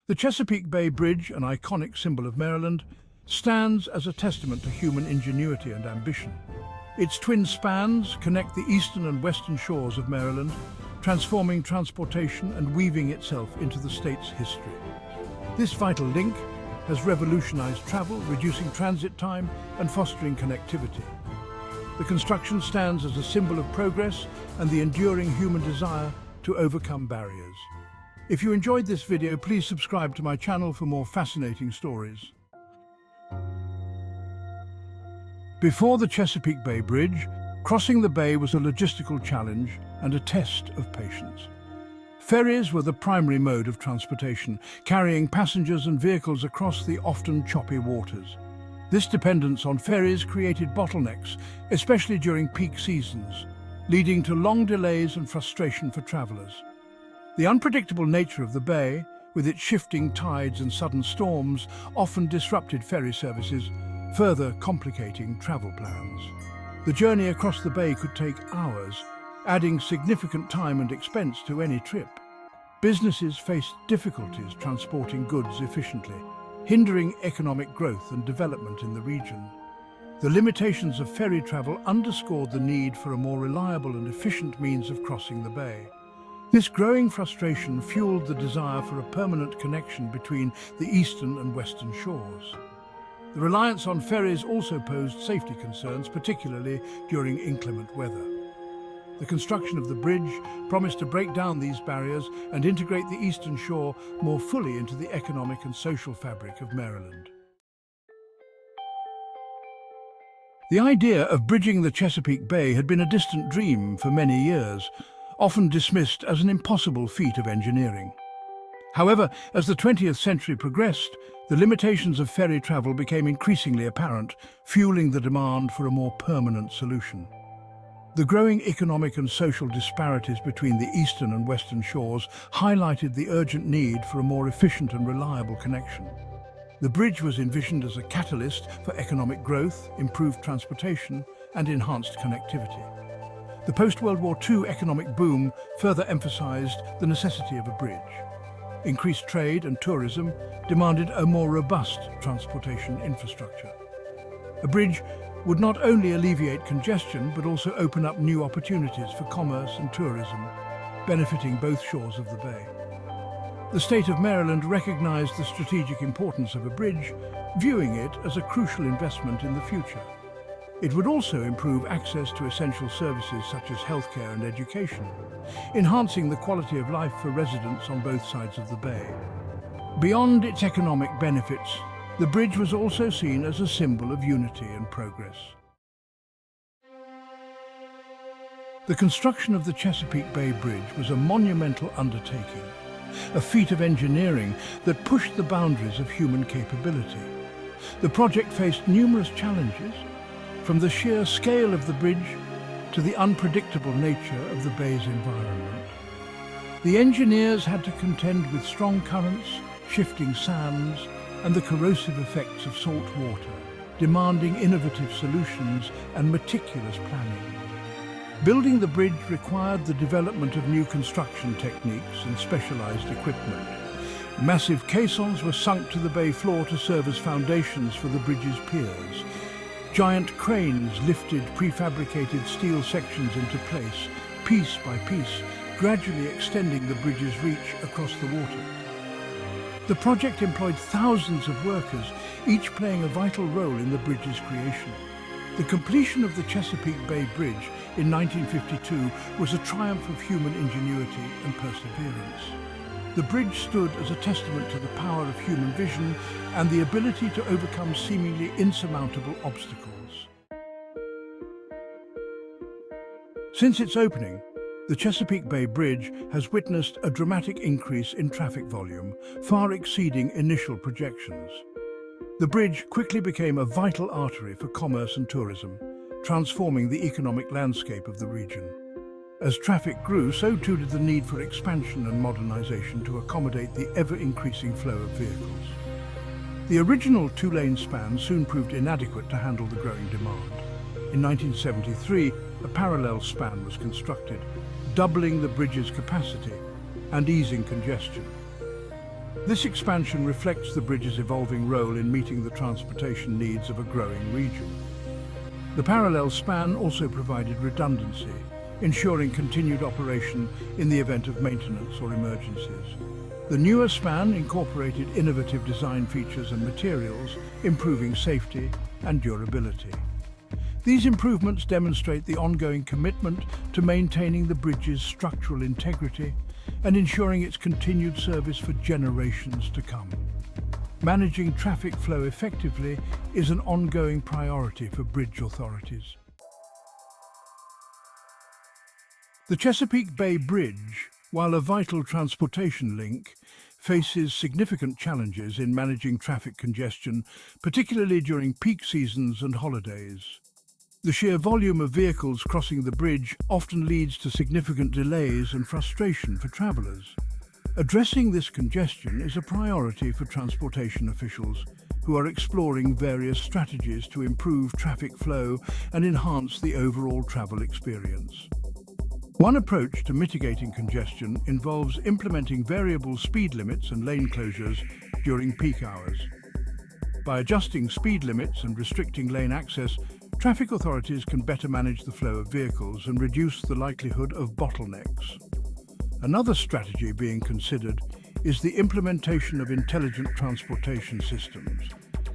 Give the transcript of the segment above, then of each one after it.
The Chesapeake Bay Bridge, an iconic symbol of Maryland, stands as a testament to human ingenuity and ambition. Its twin spans connect the eastern and western shores of Maryland, transforming transportation and weaving itself into the state's history. This vital link has revolutionized travel, reducing transit time and fostering connectivity. The construction stands as a symbol of progress and the enduring human desire to overcome barriers. If you enjoyed this video, please subscribe to my channel for more fascinating stories. Before the Chesapeake Bay Bridge, crossing the bay was a logistical challenge and a test of patience. Ferries were the primary mode of transportation, carrying passengers and vehicles across the often choppy waters. This dependence on ferries created bottlenecks, especially during peak seasons, leading to long delays and frustration for travelers. The unpredictable nature of the bay, with its shifting tides and sudden storms, often disrupted ferry services, further complicating travel plans. The journey across the bay could take hours, adding significant time and expense to any trip. Businesses faced difficulties transporting goods efficiently, hindering economic growth and development in the region. The limitations of ferry travel underscored the need for a more reliable and efficient means of crossing the bay. This growing frustration fueled the desire for a permanent connection between the eastern and western shores. The reliance on ferries also posed safety concerns, particularly during inclement weather. The construction of the bridge promised to break down these barriers and integrate the eastern shore more fully into the economic and social fabric of Maryland. The idea of bridging the Chesapeake Bay had been a distant dream for many years, often dismissed as an impossible feat of engineering. However, as the 20th century progressed, the limitations of ferry travel became increasingly apparent, fueling the demand for a more permanent solution. The growing economic and social disparities between the eastern and western shores highlighted the urgent need for a more efficient and reliable connection. The bridge was envisioned as a catalyst for economic growth, improved transportation, and enhanced connectivity. The post-World War II economic boom further emphasized the necessity of a bridge. Increased trade and tourism demanded a more robust transportation infrastructure. A bridge would not only alleviate congestion, but also open up new opportunities for commerce and tourism, benefiting both shores of the bay. The state of Maryland recognized the strategic importance of a bridge, viewing it as a crucial investment in the future. It would also improve access to essential services such as healthcare and education, enhancing the quality of life for residents on both sides of the bay. Beyond its economic benefits, the bridge was also seen as a symbol of unity and progress. The construction of the Chesapeake Bay Bridge was a monumental undertaking, a feat of engineering that pushed the boundaries of human capability. The project faced numerous challenges, from the sheer scale of the bridge to the unpredictable nature of the bay's environment. The engineers had to contend with strong currents, shifting sands, and the corrosive effects of salt water, demanding innovative solutions and meticulous planning. Building the bridge required the development of new construction techniques and specialized equipment. Massive caissons were sunk to the bay floor to serve as foundations for the bridge's piers. Giant cranes lifted prefabricated steel sections into place, piece by piece, gradually extending the bridge's reach across the water. The project employed thousands of workers, each playing a vital role in the bridge's creation. The completion of the Chesapeake Bay Bridge in 1952 was a triumph of human ingenuity and perseverance. The bridge stood as a testament to the power of human vision and the ability to overcome seemingly insurmountable obstacles. Since its opening, the Chesapeake Bay Bridge has witnessed a dramatic increase in traffic volume, far exceeding initial projections. The bridge quickly became a vital artery for commerce and tourism, transforming the economic landscape of the region. As traffic grew, so too did the need for expansion and modernization to accommodate the ever-increasing flow of vehicles. The original two-lane span soon proved inadequate to handle the growing demand. In 1973, a parallel span was constructed, doubling the bridge's capacity and easing congestion. This expansion reflects the bridge's evolving role in meeting the transportation needs of a growing region. The parallel span also provided redundancy, ensuring continued operation in the event of maintenance or emergencies. The newer span incorporated innovative design features and materials, improving safety and durability. These improvements demonstrate the ongoing commitment to maintaining the bridge's structural integrity and ensuring its continued service for generations to come. Managing traffic flow effectively is an ongoing priority for bridge authorities. The Chesapeake Bay Bridge, while a vital transportation link, faces significant challenges in managing traffic congestion, particularly during peak seasons and holidays. The sheer volume of vehicles crossing the bridge often leads to significant delays and frustration for travelers. Addressing this congestion is a priority for transportation officials, who are exploring various strategies to improve traffic flow and enhance the overall travel experience. One approach to mitigating congestion involves implementing variable speed limits and lane closures during peak hours. By adjusting speed limits and restricting lane access, traffic authorities can better manage the flow of vehicles and reduce the likelihood of bottlenecks. Another strategy being considered is the implementation of intelligent transportation systems.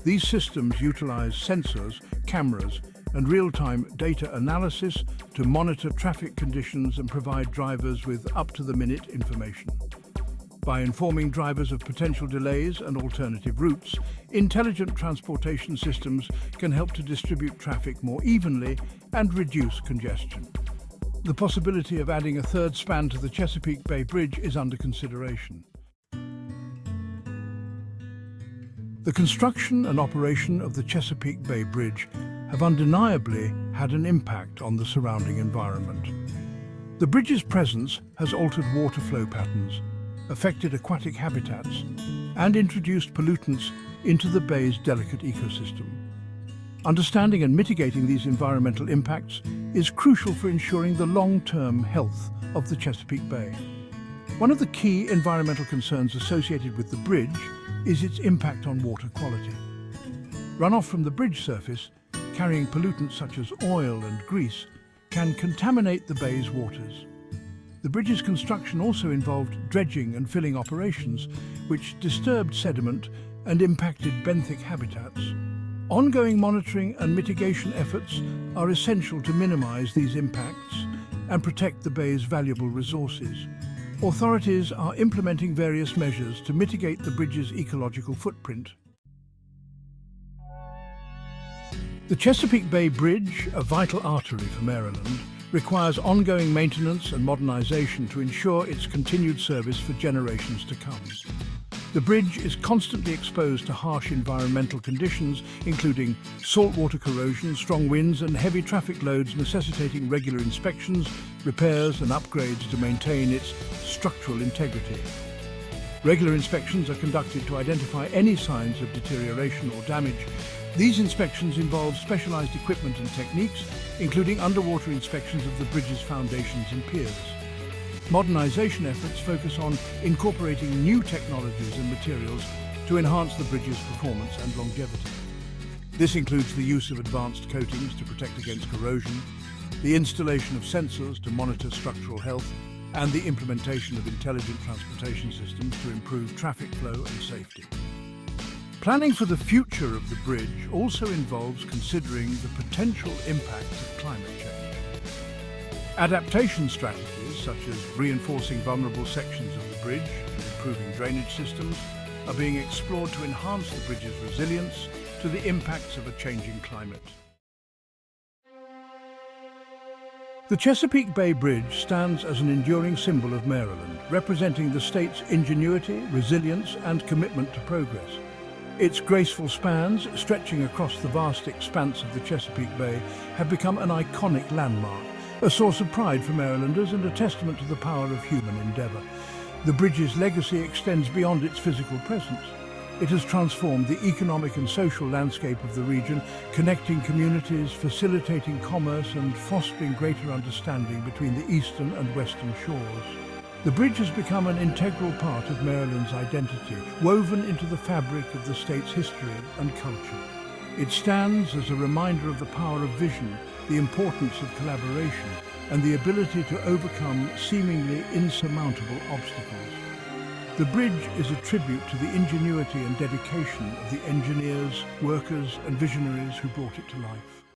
These systems utilize sensors, cameras, and real-time data analysis to monitor traffic conditions and provide drivers with up-to-the-minute information. By informing drivers of potential delays and alternative routes, intelligent transportation systems can help to distribute traffic more evenly and reduce congestion. The possibility of adding a third span to the Chesapeake Bay Bridge is under consideration. The construction and operation of the Chesapeake Bay Bridge have undeniably had an impact on the surrounding environment. The bridge's presence has altered water flow patterns, affected aquatic habitats, and introduced pollutants into the bay's delicate ecosystem. Understanding and mitigating these environmental impacts is crucial for ensuring the long-term health of the Chesapeake Bay. One of the key environmental concerns associated with the bridge is its impact on water quality. Runoff from the bridge surface, carrying pollutants such as oil and grease, can contaminate the bay's waters. The bridge's construction also involved dredging and filling operations, which disturbed sediment and impacted benthic habitats. Ongoing monitoring and mitigation efforts are essential to minimize these impacts and protect the bay's valuable resources. Authorities are implementing various measures to mitigate the bridge's ecological footprint. The Chesapeake Bay Bridge, a vital artery for Maryland, requires ongoing maintenance and modernization to ensure its continued service for generations to come. The bridge is constantly exposed to harsh environmental conditions, including saltwater corrosion, strong winds, and heavy traffic loads, necessitating regular inspections, repairs, and upgrades to maintain its structural integrity. Regular inspections are conducted to identify any signs of deterioration or damage. These inspections involve specialized equipment and techniques, including underwater inspections of the bridge's foundations and piers. Modernization efforts focus on incorporating new technologies and materials to enhance the bridge's performance and longevity. This includes the use of advanced coatings to protect against corrosion, the installation of sensors to monitor structural health, and the implementation of intelligent transportation systems to improve traffic flow and safety. Planning for the future of the bridge also involves considering the potential impacts of climate change. Adaptation strategies, such as reinforcing vulnerable sections of the bridge and improving drainage systems, are being explored to enhance the bridge's resilience to the impacts of a changing climate. The Chesapeake Bay Bridge stands as an enduring symbol of Maryland, representing the state's ingenuity, resilience, and commitment to progress. Its graceful spans, stretching across the vast expanse of the Chesapeake Bay, have become an iconic landmark, a source of pride for Marylanders and a testament to the power of human endeavor. The bridge's legacy extends beyond its physical presence. It has transformed the economic and social landscape of the region, connecting communities, facilitating commerce, and fostering greater understanding between the eastern and western shores. The bridge has become an integral part of Maryland's identity, woven into the fabric of the state's history and culture. It stands as a reminder of the power of vision, the importance of collaboration, and the ability to overcome seemingly insurmountable obstacles. The bridge is a tribute to the ingenuity and dedication of the engineers, workers, and visionaries who brought it to life.